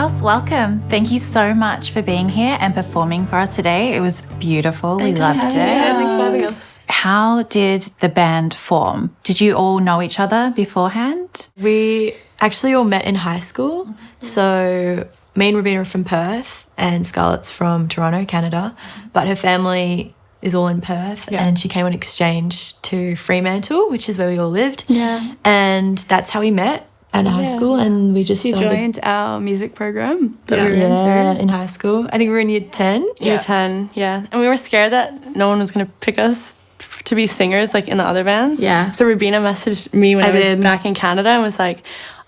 girls, welcome. Thank you so much for being here and performing for us today. It was beautiful. We loved it. Thanks for having us. How did the band form? Did you all know each other beforehand? We actually all met in high school. So me and Rabina are from Perth and Scarlett's from Toronto, Canada. But her family is all in Perth and she came on exchange to Fremantle, which is where we all lived. Yeah. And that's how we met at high school, and we just She started. joined our music program that we were Yeah, into. in high school. I think we were in year 10. Year 10, yeah. And we were scared that no one was going to pick us to be singers like in the other bands. Yeah. So Rabina messaged me when I was back in Canada and was like,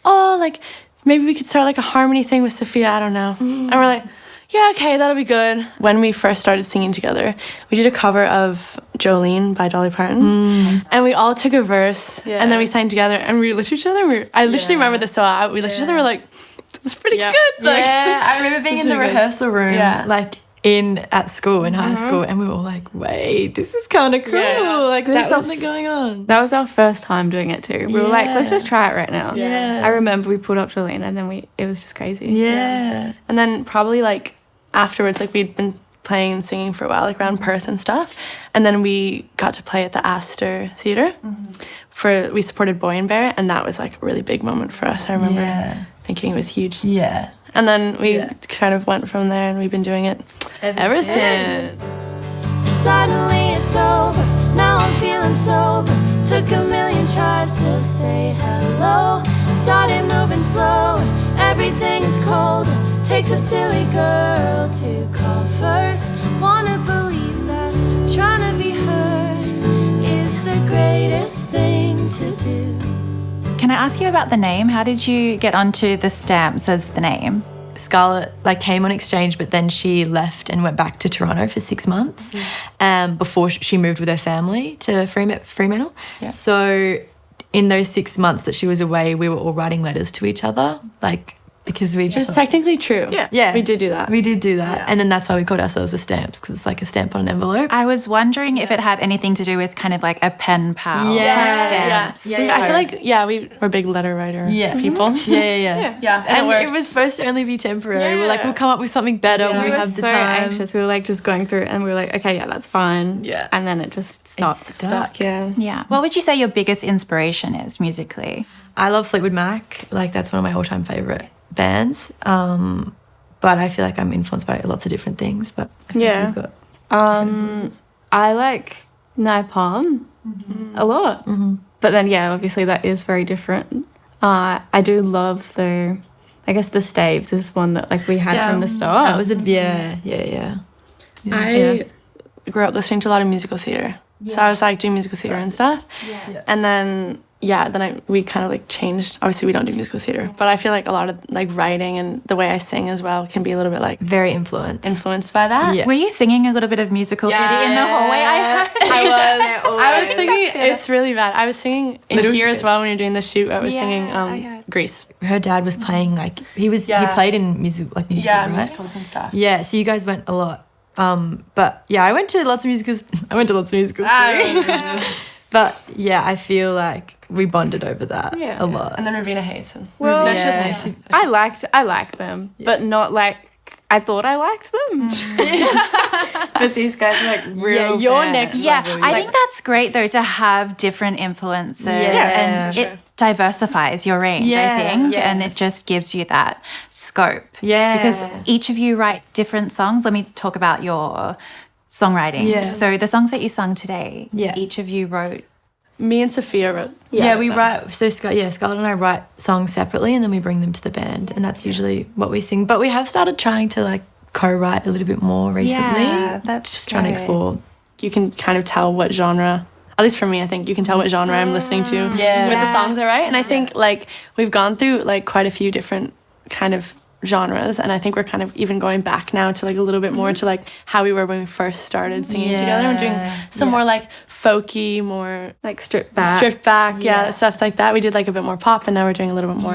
oh, like maybe we could start like a harmony thing with Sophia, I don't know. And we're like, yeah, okay, that'll be good. When we first started singing together, we did a cover of Jolene by Dolly Parton. And we all took a verse and then we sang together and we looked at each other. I literally remember this so well. We looked at each other and we're like, this is pretty good. Like, Yeah, I remember being in the really good. rehearsal room, Yeah. like at school, in high school, and we were all like, wait, this is kind of cool. Yeah. Like, there's That was- something going on. That was our first time doing it too. We were like, let's just try it right now. Yeah. I remember we pulled up Jolene and then it was just crazy. Yeah. And then probably like afterwards, like we'd been playing and singing for a while, like around Perth and stuff. And then we got to play at the Astor Theatre we supported Boy and Bear, and that was like a really big moment for us. I remember thinking it was huge. Yeah. And then we kind of went from there, and we've been doing it ever since. Suddenly it's over, now I'm feeling sober. Took a million tries to say hello. Started moving slower, everything is colder. Takes a silly girl to call first. Wanna believe that trying to be heard is the greatest thing to do. Can I ask you about the name? How did you get onto the stamps as the name? Scarlett came on exchange, but then she left and went back to Toronto for 6 months before she moved with her family to Fremantle. Yeah. So in those 6 months that she was away, we were all writing letters to each other, because we just... It's technically true. Yeah. We did do that. We did do that. And then that's why we called ourselves the Stamps, because it's like a stamp on an envelope. I was wondering if it had anything to do with kind of like a pen pal. Stamps. I feel like, we're big letter writer people. Yeah. And it was supposed to only be temporary. We're like, we'll come up with something better when we We were have the so time. anxious. We were like just going through it and we were like, okay, yeah, that's fine. Yeah. And then it just stopped. Stuck. Yeah. What would you say your biggest inspiration is musically? I love Fleetwood Mac. Like, that's one of my all-time favourite bands. But I feel like I'm influenced by lots of different things. But I think you've got I like Napalm a lot. But then, obviously that is very different. I do love the Staves is one that we had from the start. that was a I grew up listening to a lot of musical theatre. So I was doing musical theatre and stuff. And then we kind of changed. Obviously we don't do musical theatre, but I feel like a lot of writing and the way I sing as well can be a little bit very influenced by that. Yeah. Were you singing a little bit of musical theatre in the hallway? I heard. I was singing. It's really bad. I was singing in here as well when you're doing the shoot. I was singing Grease. Her dad was playing he played in musicals, right? musicals and stuff. Yeah, so you guys went a lot. But I went to lots of musicals. Too. But I feel like we bonded over that a lot. And then Ravina hates him. Well, no, she doesn't hate him. I liked them, but not I thought I liked them. But these guys are real. you're fans. next Yeah, level. I think that's great though to have different influences and it diversifies your range, I think, and it just gives you that scope. Yeah. Because each of you write different songs. Let me talk about your songwriting. Yeah. So the songs that you sung today, Yeah. each of you wrote. Me and Sophia wrote. we write. So Scarlett and I write songs separately, and then we bring them to the band, and that's usually what we sing. But we have started trying to co-write a little bit more recently. Yeah, that's just trying to explore. You can kind of tell what genre, at least for me, I think you can tell what genre I'm listening to with the songs I write. And I think we've gone through quite a few different kind of genres, and I think we're kind of even going back now to a little bit more to how we were when we first started singing together. We're doing some more folky, more stripped back. stuff like that. We did a bit more pop, and now we're doing a little bit more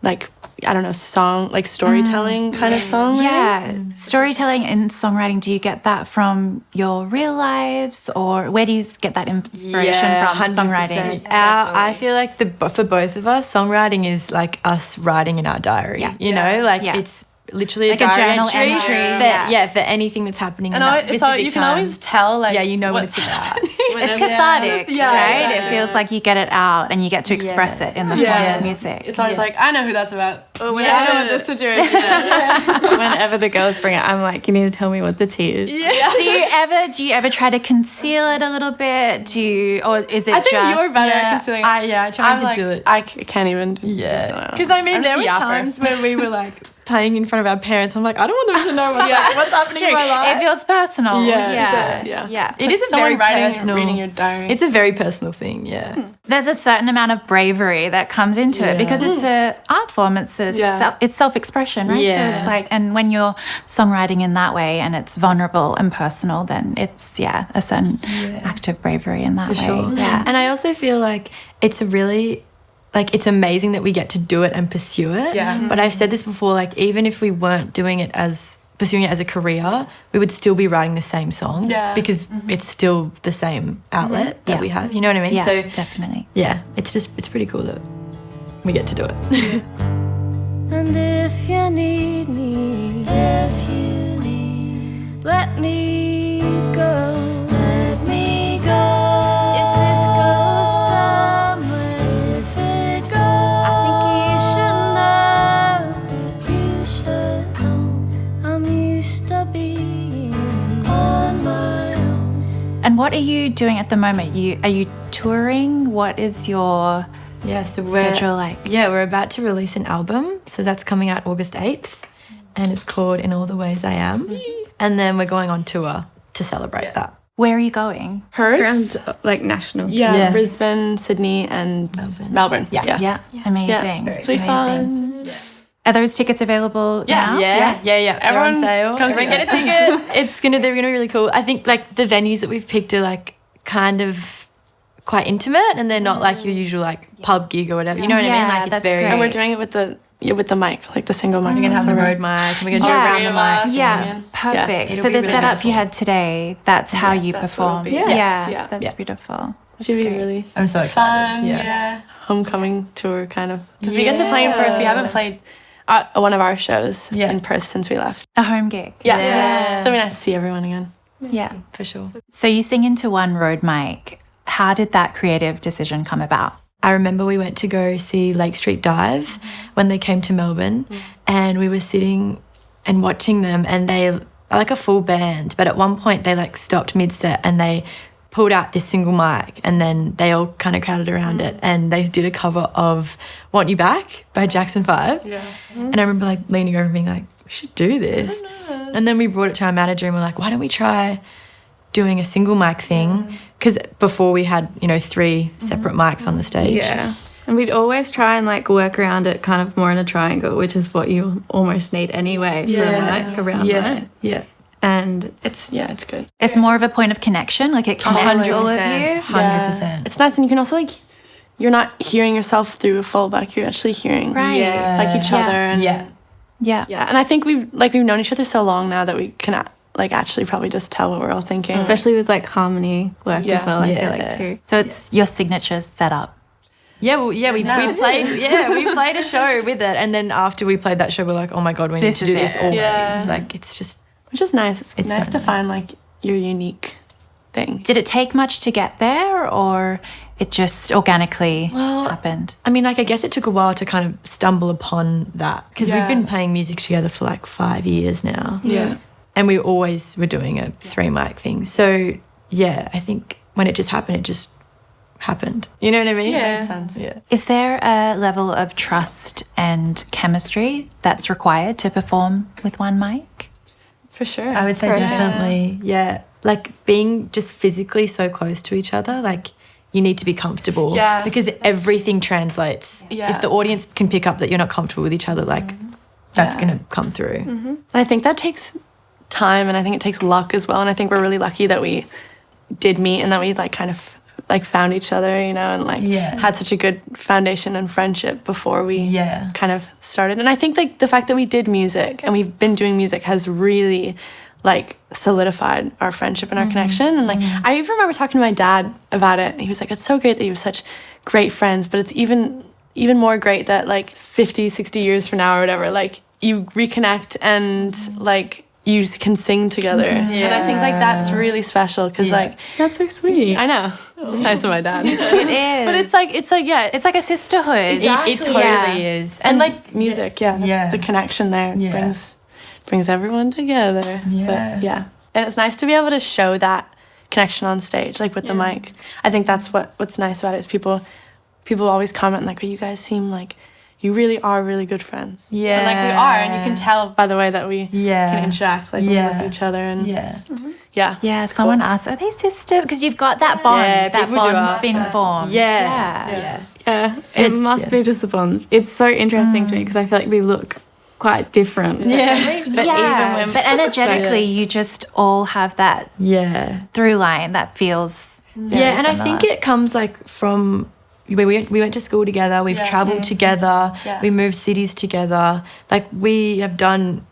like, I don't know, song, like storytelling kind of song. Yeah, storytelling and songwriting, do you get that from your real lives, or where do you get that inspiration from 100%. songwriting? I feel like for both of us, songwriting is like us writing in our diary. You know, like it's literally like a a diary journal entry. for anything that's happening And in that it's specific you time. can always tell, like, you know what it's about. It's cathartic, right? It feels like you get it out and you get to express it in the form of music. It's always like, I know who that's about. I know what this situation is. Whenever the girls bring it, I'm like, you need to tell me what the tea is. Do you ever try to conceal it a little bit? Or is it I think just you're better at concealing. I try and conceal it. I can't even. Because I mean, there were times when we were like playing in front of our parents. I'm like, I don't want them to know what's happening in my life. It feels personal. Yeah. It is a someone very writing personal. reading your diary. It's a very personal thing. There's a certain amount of bravery that comes into it because it's an art form. It's it's self-expression, right? Yeah. So it's like, and when you're songwriting in that way and it's vulnerable and personal, then it's a certain act of bravery in that way. Sure. Yeah. And I also feel like it's a really, like, it's amazing that we get to do it and pursue it. Yeah. But I've said this before, like, even if we weren't pursuing it as a career, we would still be writing the same songs because it's still the same outlet that we have. You know what I mean? Yeah, So definitely. yeah, it's pretty cool that we get to do it. And if you need me, let me go. Let me go. If this goes somewhere, if it goes, I think you should know. I'm used to being on my own. And what are you doing at the moment? Are you touring? What is your So schedule like? Yeah, we're about to release an album. So that's coming out August 8th. And it's called In All the Ways I Am. And then we're going on tour to celebrate that. Where are you going? Perth? Around like national. Yeah, Brisbane, Sydney, and Melbourne. Yeah. Amazing. It's really fun. Are those tickets available now? Yeah. They're on sale. come Everyone see get a ticket. They're gonna be really cool. I think like the venues that we've picked are like kind of quite intimate, and they're not like your usual like pub gig or whatever. You know what I mean? Like it's that's very. great. And we're doing it with the mic, like the single mic. We're gonna have the road mic, and we're gonna do it around the mic. Yeah, perfect. it'll So be the really setup nice. you had today, that's how you that's what it'll perform. be. Yeah, that's Yeah. beautiful. That's Should be great. really I'm so excited. fun. Yeah. Homecoming tour kind of. Because we get to play in Perth. We haven't played one of our shows in Perth since we left. A home gig. Yeah. So it'll be nice to see everyone again. Yeah. for sure. So you sing into one road mic. How did that creative decision come about? I remember we went to go see Lake Street Dive when they came to Melbourne, and we were sitting and watching them, and they are like a full band, but at one point they like stopped mid-set and they pulled out this single mic, and then they all kind of crowded around it, and they did a cover of Want You Back by Jackson 5. And I remember like leaning over and being like, we should do this. And then we brought it to our manager and we're like, why don't we try doing a single mic thing? Because before we had, 3 separate mics on the stage. Yeah. And we'd always try and like work around it kind of more in a triangle, which is what you almost need anyway for a mic around that. Yeah. And It's good. It's more of a point of connection. Like it connects all of you. 100%. It's nice, and you can also like, you're not hearing yourself through a full back. You're actually hearing Right. like each other. And Yeah. yeah. And I think we've known each other so long now that we can like actually probably just tell what we're all thinking. especially with like harmony work as well, I feel like Yeah. too. So it's your signature setup. We played a show with it, and then after we played that show, we're like, oh my god, we need This to is do this it. always. Yeah. Like it's just which is nice. It's nice so to nice. find like your unique thing. Did it take much to get there, or it just organically happened? I mean, like, I guess it took a while to kind of stumble upon that because we've been playing music together for like 5 years now. Yeah. And we always were doing a 3 mic thing. So, yeah, I think when it just happened, it just happened. You know what I mean? Yeah. Makes sense. Yeah. Is there a level of trust and chemistry that's required to perform with one mic? For sure. I would say definitely, yeah. Like being just physically so close to each other, like you need to be comfortable. Yeah. Because everything translates. Yeah. If the audience can pick up that you're not comfortable with each other, like that's going to come through. And I think that takes time, and I think it takes luck as well. And I think we're really lucky that we did meet and that we like kind of like found each other, you know, and like had such a good foundation and friendship before we kind of started. And I think like the fact that we did music and we've been doing music has really like solidified our friendship and our connection. And like I even remember talking to my dad about it, and he was like, it's so great that you have such great friends, but it's even more great that like 50, 60 years from now or whatever, like you reconnect and like you can sing together. And I think like that's really special because like that's so sweet. I know, it's nice of my dad. It is. But it's like it's like a sisterhood. It totally is. And like music, that's the connection there. Brings everyone together. But and it's nice to be able to show that connection on stage, like with the mic. I think that's what's nice about it is people always comment like, well, you guys seem like you really are really good friends. Yeah. And like we are, and you can tell by the way that we can interact, like we love each other. And Yeah, someone asked, are they sisters? Because you've got that bond. That bond's been formed. Yeah. It must be just the bond. It's so interesting to me because I feel like we look quite different. But energetically, you just all have that through line that feels very and similar. I think it comes like from we went to school together, we've traveled together, we moved cities together, like we've grown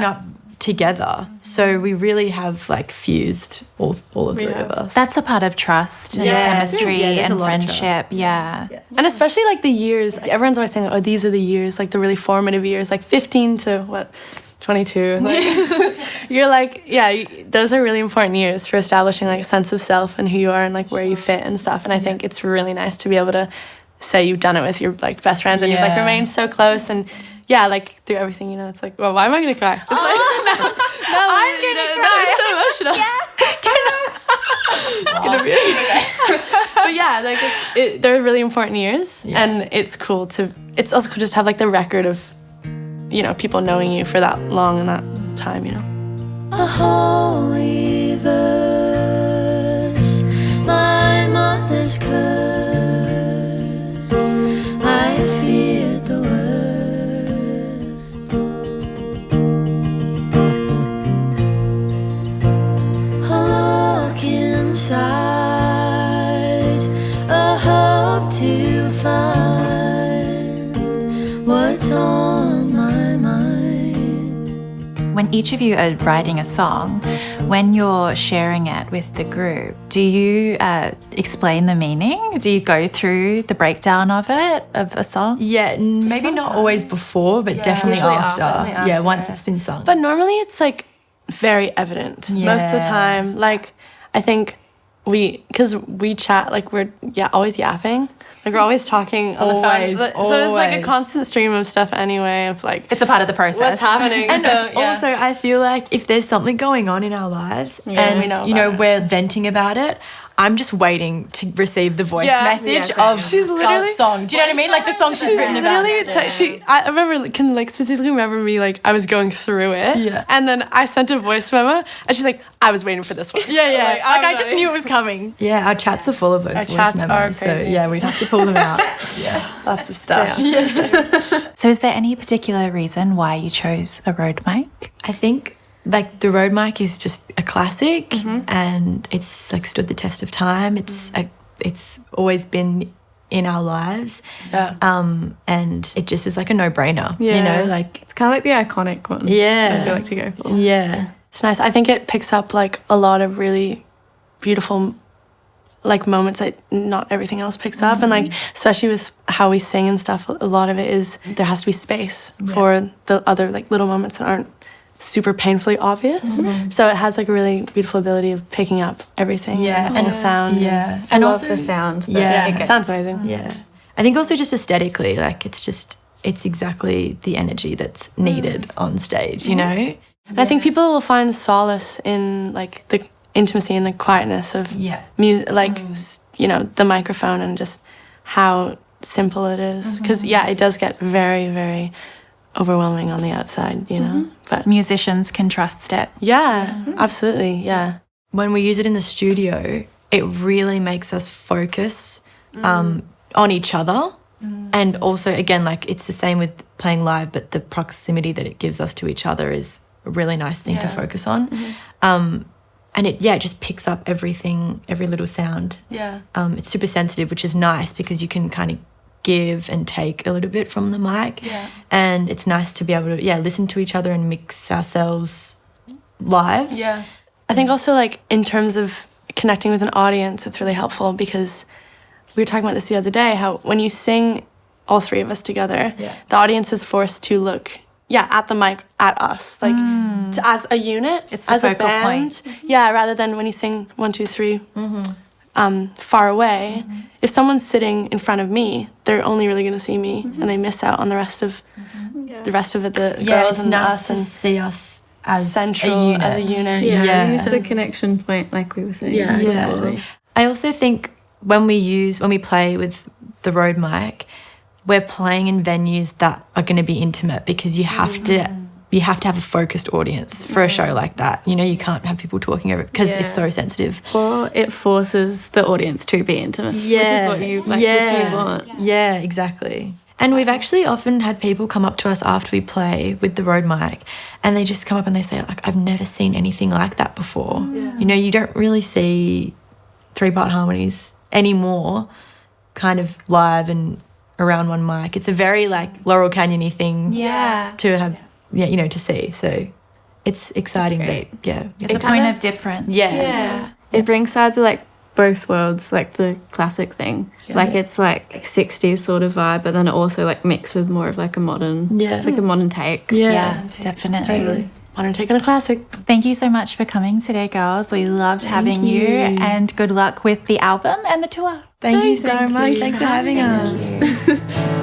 up together, so we really have like fused all of the three of us. That's a part of trust and chemistry and friendship. And especially like the years, everyone's always saying, oh, these are the years, like the really formative years, like 15 to 22. Like, you're like, those are really important years for establishing like a sense of self and who you are and like where you fit and stuff. And I think it's really nice to be able to say you've done it with your like best friends and you've like remained so close and like through everything, you know, it's like, well, why am I gonna cry? It's like, no, I'm gonna cry. No, it's so emotional. It's gonna be okay. But yeah, like they're really important years, and it's cool to. It's also cool just to have like the record of, you know, people knowing you for that long and that time, you know. A holy verse, my mother's curse. I feared the worst. Inside, a hope to find what's on my mind. When each of you are writing a song, when you're sharing it with the group, do you explain the meaning? Do you go through the breakdown of it, of a song? Yeah, maybe sometimes. Not always before, but definitely after. Yeah, once it's been sung. But normally it's like very evident most of the time. Like, I think because we chat, like we're always yapping. Like we're always talking on the phone. So it's like a constant stream of stuff anyway, of like... It's a part of the process. What's happening. And also I feel like if there's something going on in our lives and, you know, we're venting about it, I'm just waiting to receive the voice message of Scarlett's song. Do you know what I mean? Like the song she's written about. I remember, can like specifically remember me, like I was going through it. Yeah. And then I sent a voice memo and she's like, I was waiting for this one. Like I just knew it was coming. Yeah, our chats are full of those voice memos. So we'd have to pull them out. Lots of stuff. So is there any particular reason why you chose a Rode mic? I think like the Rode mic is just a classic and it's like stood the test of time. It's always been in our lives. And it just is like a no-brainer, you know, like it's kind of like the iconic one. I feel like to go for. It's nice. I think it picks up like a lot of really beautiful like moments that not everything else picks up, and like especially with how we sing and stuff, a lot of it is there has to be space for the other like little moments that aren't super painfully obvious. So it has like a really beautiful ability of picking up everything and the sound. And also the sound. It sounds amazing. I think also just aesthetically, like it's exactly the energy that's needed on stage, you know? And I think people will find solace in like the intimacy and the quietness of music, like you know, the microphone and just how simple it is. Because it does get very, very overwhelming on the outside, you know. But musicians can trust it. Absolutely. When we use it in the studio, it really makes us focus on each other. And also, again, like it's the same with playing live, but the proximity that it gives us to each other is a really nice thing to focus on. and it just picks up everything, every little sound. Yeah. It's super sensitive, which is nice because you can kind of give and take a little bit from the mic. Yeah. And it's nice to be able to listen to each other and mix ourselves live. Yeah. I think also like in terms of connecting with an audience, it's really helpful because we were talking about this the other day, how when you sing all three of us together, the audience is forced to look at the mic at us, like as a unit, It's the as a focal band. point. Yeah, rather than when you sing 1, 2, 3 far away. If someone's sitting in front of me, they're only really going to see me and they miss out on the rest of the rest of it, the girls it's and nice us to and see us as central as a unit. Yeah, and it's the connection point, like we were saying. Yeah, exactly. I also think when we play with the Rode mic, we're playing in venues that are going to be intimate because you have to have a focused audience for a show like that. You know, you can't have people talking over it because it's so sensitive. Or it forces the audience to be intimate, which is what you which you want. Yeah, exactly. And we've actually often had people come up to us after we play with the Rode mic and they just come up and they say, like, I've never seen anything like that before. You know, you don't really see 3-part harmonies anymore kind of live and around one mic. It's a very like Laurel Canyon-y thing to have, to see. So it's exciting. It's a point of difference. Yeah. It brings sides of like both worlds, like the classic thing. Like it's like 60s sort of vibe, but then it also like mixed with more of like a modern, it's like a modern take. Yeah, definitely. Totally. Modern take on a classic. Thank you so much for coming today, girls. We loved having you, and good luck with the album and the tour. Thank you so much. Thanks for having us.